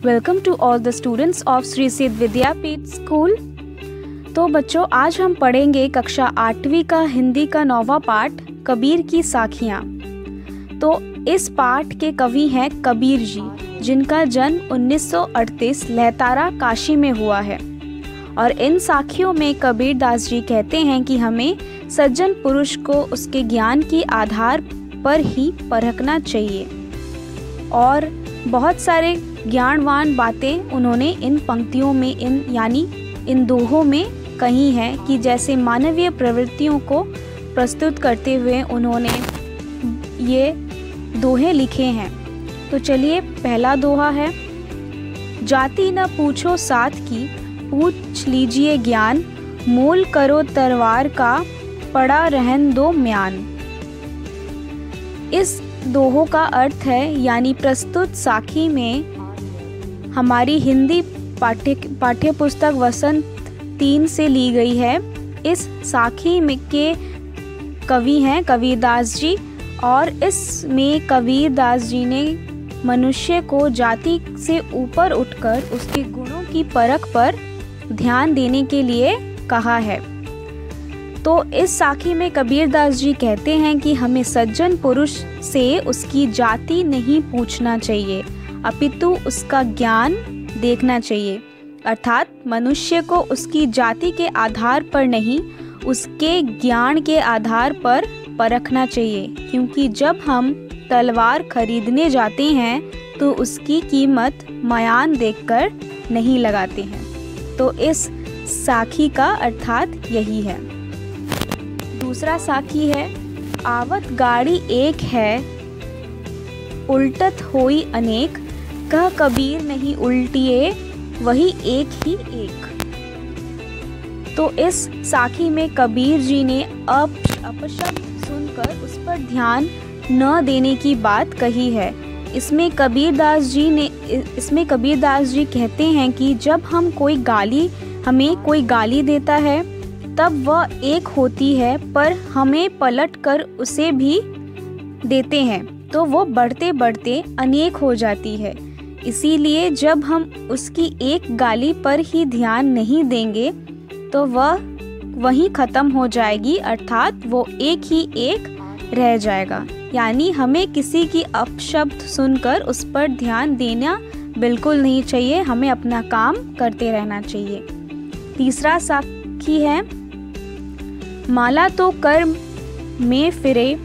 Welcome to all the students of Shri Siddh Vidyapeeth school. तो बच्चों, आज हम पढ़ेंगे कक्षा 8वीं का हिंदी का 9वां पाठ कबीर की साखियाँ। तो इस पाठ के कवि हैं कबीर जी, जिनका जन्म 1938 लहतारा काशी में हुआ है। और इन साखियों में कबीर दास जी कहते हैं कि हमें सज्जन पुरुष को उसके ज्ञान के आधार पर ही परखना चाहिए। और बहुत सारे ज्ञानवान बातें उन्होंने इन पंक्तियों में इन दोहों में कही हैं कि जैसे मानवीय प्रवृत्तियों को प्रस्तुत करते हुए उन्होंने ये दोहे लिखे हैं। तो चलिए, पहला दोहा है, जाति न पूछो साथ की, पूछ लीजिए ज्ञान, मोल करो तरवार का, पड़ा रहन दो म्यान। इस दोहों का अर्थ है, यानी प्रस्तुत साखी में हमारी हिंदी पाठ्य पुस्तक वसंत 3 से ली गई है। इस साखी में के कवि हैं कबीर दास जी, और इसमें कबीर दास जी ने मनुष्य को जाति से ऊपर उठकर उसके गुणों की परख पर ध्यान देने के लिए कहा है। तो इस साखी में कबीर दास जी कहते हैं कि हमें सज्जन पुरुष से उसकी जाति नहीं पूछना चाहिए, अपितु उसका ज्ञान देखना चाहिए। अर्थात मनुष्य को उसकी जाति के आधार पर नहीं, उसके ज्ञान के आधार पर परखना चाहिए। क्योंकि जब हम तलवार खरीदने जाते हैं तो उसकी कीमत म्यान देखकर नहीं लगाते हैं। तो इस साखी का अर्थात यही है। दूसरा साखी है, आवत गाड़ी एक है, उल्टत होई अनेक, कह कबीर नहीं उल्टिए, वही एक ही एक। तो इस साखी में कबीर जी ने अपशब्द सुनकर उस पर ध्यान न देने की बात कही है। इसमें कबीर दास जी कहते हैं कि जब हमें कोई गाली देता है तब वह एक होती है, पर हमें पलट कर उसे भी देते हैं तो वो बढ़ते बढ़ते अनेक हो जाती है। इसीलिए जब हम उसकी एक गाली पर ही ध्यान नहीं देंगे तो वह वहीं ख़त्म हो जाएगी, अर्थात वो एक ही एक रह जाएगा। यानी हमें किसी की अपशब्द सुनकर उस पर ध्यान देना बिल्कुल नहीं चाहिए, हमें अपना काम करते रहना चाहिए। तीसरा साखी है, माला तो कर में फिरे,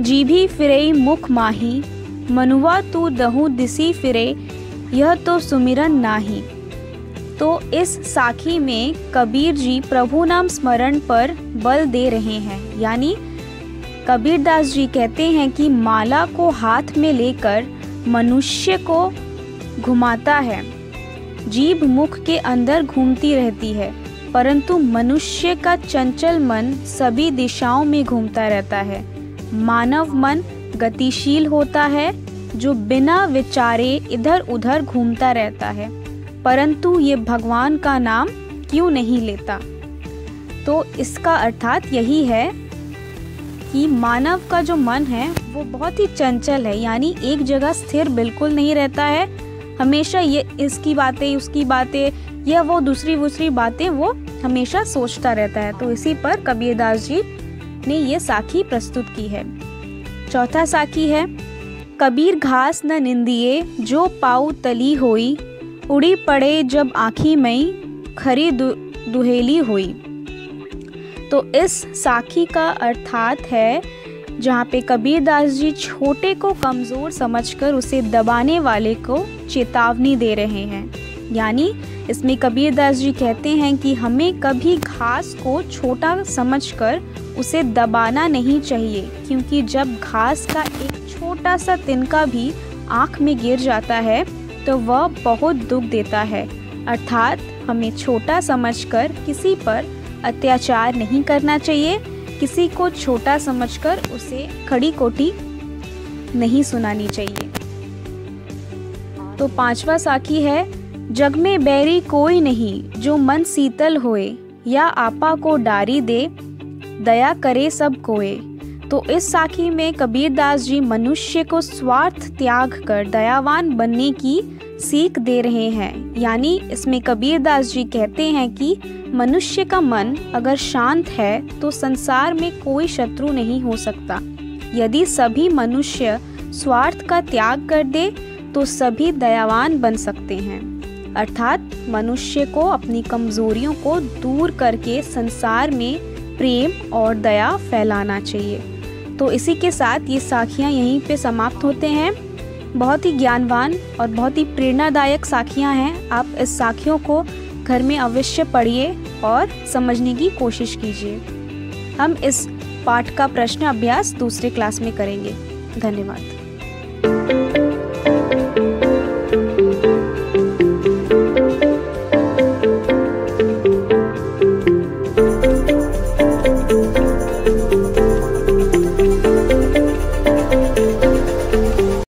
जीभी फिरे मुख माही, मनुआ तू दहु दिसी फिरे, यह तो सुमिरन नाही। तो इस साखी में कबीर जी प्रभु नाम स्मरण पर बल दे रहे हैं। यानी कबीर दास जी कहते हैं कि माला को हाथ में लेकर मनुष्य को घुमाता है, जीभ मुख के अंदर घूमती रहती है, परंतु मनुष्य का चंचल मन सभी दिशाओं में घूमता रहता है। मानव मन गतिशील होता है, जो बिना विचारे इधर उधर घूमता रहता है, परंतु ये भगवान का नाम क्यों नहीं लेता। तो इसका अर्थात यही है कि मानव का जो मन है वो बहुत ही चंचल है, यानी एक जगह स्थिर बिल्कुल नहीं रहता है। हमेशा ये इसकी बातें, उसकी बातें, या वो दूसरी बातें वो हमेशा सोचता रहता है। तो इसी पर कबीर दास जी ने ये साखी प्रस्तुत की है। चौथा साखी है, कबीर घास न निंदिए, जो पाऊ तली होई, उड़ी पड़े जब आँखी मई, खरी दुहेली हुई। तो इस साखी का अर्थात है, जहाँ पे कबीर दास जी छोटे को कमज़ोर समझकर उसे दबाने वाले को चेतावनी दे रहे हैं। यानी इसमें कबीर दास जी कहते हैं कि हमें कभी घास को छोटा समझकर उसे दबाना नहीं चाहिए, क्योंकि जब घास का एक छोटा सा तिनका भी आँख में गिर जाता है तो वह बहुत दुख देता है। अर्थात हमें छोटा समझकर किसी पर अत्याचार नहीं करना चाहिए, किसी को छोटा समझकर उसे खड़ी कोटी नहीं सुनानी चाहिए। तो पांचवा साखी है, जग में बैरी कोई नहीं, जो मन शीतल होए, या आपा को डारी दे, दया करे सब कोए। तो इस साखी में कबीरदास जी मनुष्य को स्वार्थ त्याग कर दयावान बनने की सीख दे रहे हैं। यानी इसमें कबीरदास जी कहते हैं कि मनुष्य का मन अगर शांत है तो संसार में कोई शत्रु नहीं हो सकता। यदि सभी मनुष्य स्वार्थ का त्याग कर दे तो सभी दयावान बन सकते हैं। अर्थात मनुष्य को अपनी कमजोरियों को दूर करके संसार में प्रेम और दया फैलाना चाहिए। तो इसी के साथ ये साखियाँ यहीं पे समाप्त होते हैं। बहुत ही ज्ञानवान और बहुत ही प्रेरणादायक साखियाँ हैं। आप इस साखियों को घर में अवश्य पढ़िए और समझने की कोशिश कीजिए। हम इस पाठ का प्रश्न अभ्यास दूसरे क्लास में करेंगे। धन्यवाद।